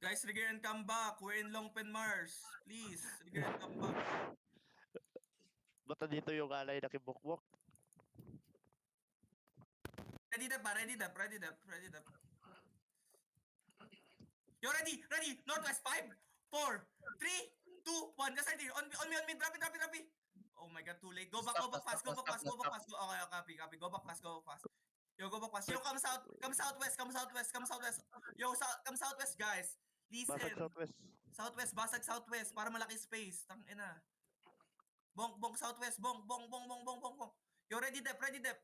Guys, Rigger and come back. We're in Longpen Mars. Please, Rigger and come back. Ba't dito yung alay na kibukwok? Ready dep ba? Ready dep, ready dep, ready dep. Yo, ready, ready. Northwest, 5, 4, 3, 2, 1. Just ready. On me. Drop it, drop it, drop it. Oh my God, too late. Go back fast, go back fast, go back fast. Okay, copy. Go back fast, go back fast. Yo, go back fast. Yo, come southwest. Yo, come southwest, guys. Basag Listen. southwest. Southwest, basag southwest para malaki space. Tangina. Bong southwest, bong. Yo, ready dep, ready dep.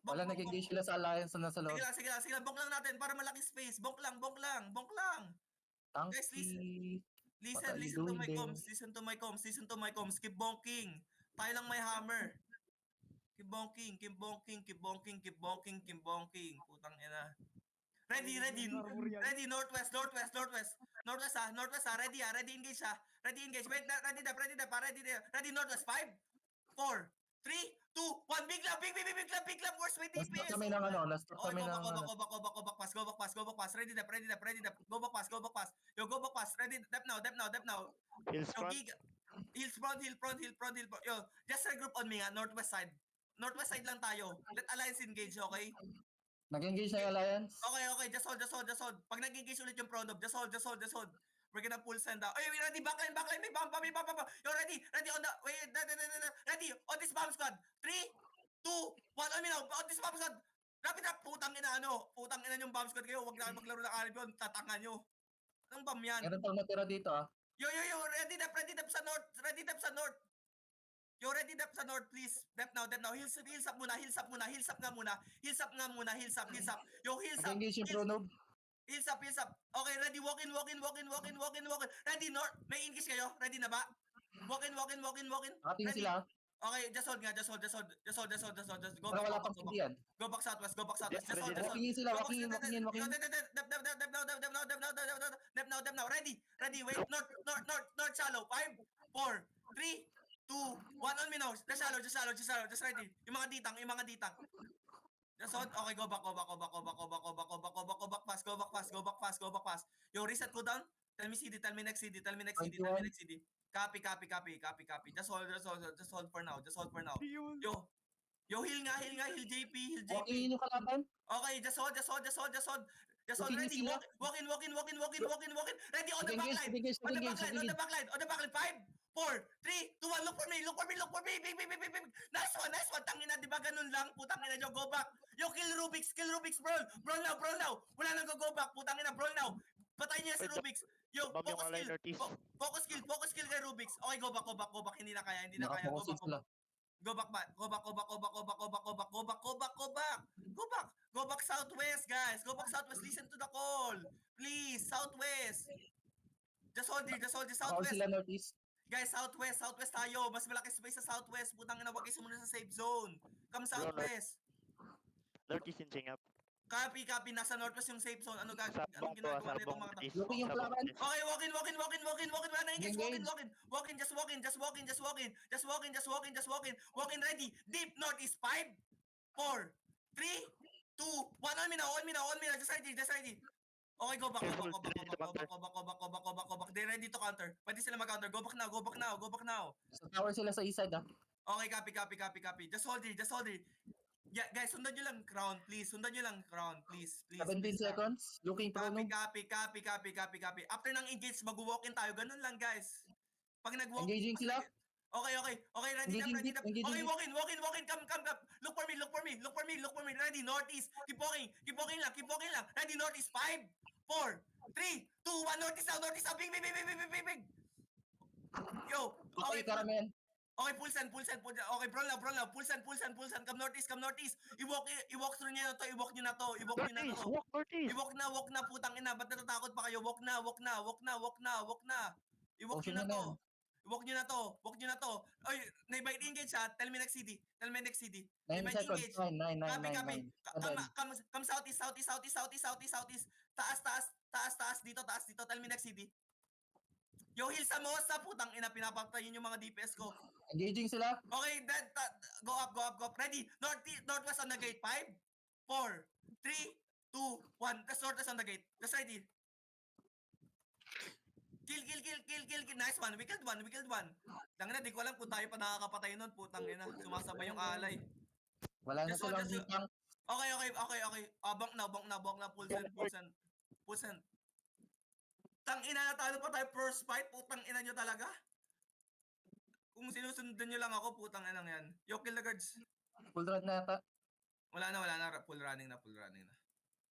Wala, nag-engage sila sa alliance na nasa loob. Sige lang. Bonk lang natin para malaki space. Bonk lang. Guys, Tanky. listen to my comms. Listen to my comms. Keep bonking. Tayo lang may hammer. Keep bonking. Putang ina. Ready. Northwest ha. Ready engage ha. Ready engage. Wait, ready na. Ready, Northwest. 5, 4, 3, 2, 1. Big lap. Worst way Last DPS. kami ng ano, last Okay, kami ng go back pass. Go back pass. Ready dep. Go back pass. Yo, go back pass. Ready, dep now. Hills Yo, front. Hills front. Yo, just regroup on me ha. Northwest side lang tayo. Let Alliance engage, okay? nag-engage na yung alliance. Okay. Just hold. Pag nag-engage ulit yung Pronov, just hold. We're gonna pull send out. Ay, ready, backline. May bomb. Yo, ready on the, wait, ready, on this bomb squad. 3, 2, 1, on me now. On this bomb squad. Rapid up, putang ina yung bomb squad kayo. Huwag na kayo maglaro ng Arab yun. Tatanga nyo. Anong bomb yan? Meron pang natira dito ah. Yo, ready dep sa north. Yo, ready dep sa north, please. Dep now. Hills up muna. Hills up. Yo, hills up. Nag-engage yung Pronob. Hills up. Okay, ready, walk in. Ready, north. May engage kayo? Ready na ba? Walk in. Ating Ready? sila. Okay, just hold. Go Pero wala back. pang hindi yan. Go back southwest. Just hold. Walking in sila, walking in. Dep now. Ready. Wait, north shallow. 5, 4, 3, 2, 1. On me now. Just shallow. Just ready. Yung mga ditang. Just hold. Okay, go back fast. Yo, reset ko down. Tell me next CD. Copy. Just hold for now. Yo, heal JP. Walking in yung kalaban. Okay, just hold. Walking in Ready. sila. Walk in. Ready on the Engage. backline. 5, 4, 3, 2, 1. Look for me. Big. Nice one. Tangina, di ba ganun lang? Putang ina nyo, go back. Yo, kill Rubik's, brawl. Brawl now. Wala nang go back. Putang ina, brawl now. Patayin niya si Rubik's. Yo, Bomb yung alay northeast. focus kill kay Rubik's. Okay, go back. Hindi na kaya. Nakapokus sila. Go back. Go back southwest, guys. Listen to the call. Please, southwest. Just hold Call southwest. sila northeast. Guys, southwest tayo. Mas malaki space sa southwest. Putang ina, wag kayo sumunod sa safe zone. Come southwest. Northeast inching up. Copy. Nasa northwest yung safe zone. Anong Sabong to, ginagawa nito sabong mga northeast. Looking yung kalaban. Okay, walk in. Wala na engage. Engage. Walk in. Just walk in. Ready. Deep northeast. 5, 4, 3, 2, 1. On me now. Just ready. Okay, go back. They're ready to counter. Pwede sila mag-counter. Go back now. Sa tower sila sa east side ah. Okay, copy. Just hold it. Yeah, guys, sundan nyo lang crown, please. 17 seconds. Looking Pronob. Copy. After ng engage, mag-walk-in tayo. Ganun lang, guys. Pag nag-walk... Engaging sila. Okay. Ready na. Engaging Okay, deep. walk in. Come. Look for me. Ready, northeast. Keep walking lang. Ready, northeast. 5, 4, 3, 2, 1. Northeast now. Big. Yo, Okay, karamihan. Okay, full send. Okay, brawl now. Full send. Come northeast. I-walk through nyo na to. Northeast. Walk northeast. I-walk na, putang ina. Ba't natatakot pa kayo? Walk na. I-walk nyo na to. Ay, na-invite engage ha. Tell me next CD. 9 Invite seconds. engage. 9. Come southeast. Taas. Dito. Tell me next CD. Yo, heal sa Mosa. Putang ina, pinapatayin yung mga DPS ko. Engaging sila. Okay, go up. Ready. Northwest on the gate. 5, 4, 3, 2, 1. That's northwest on the gate. That's ready. Kill. Nice one. We killed one. Tangina, di ko alam kung tayo pa nakakapatay nun. Putang ina. Sumasabay yung alay. Wala na Just one, silang just one. bitang. Okay. Bonk na. Full send. Tang ina, natalo pa tayo first fight. Putang ina nyo talaga. Kung sinusundan nyo lang ako, putang ina yan. Yo, kill the guards. Full run na yata. Wala na. Full running na.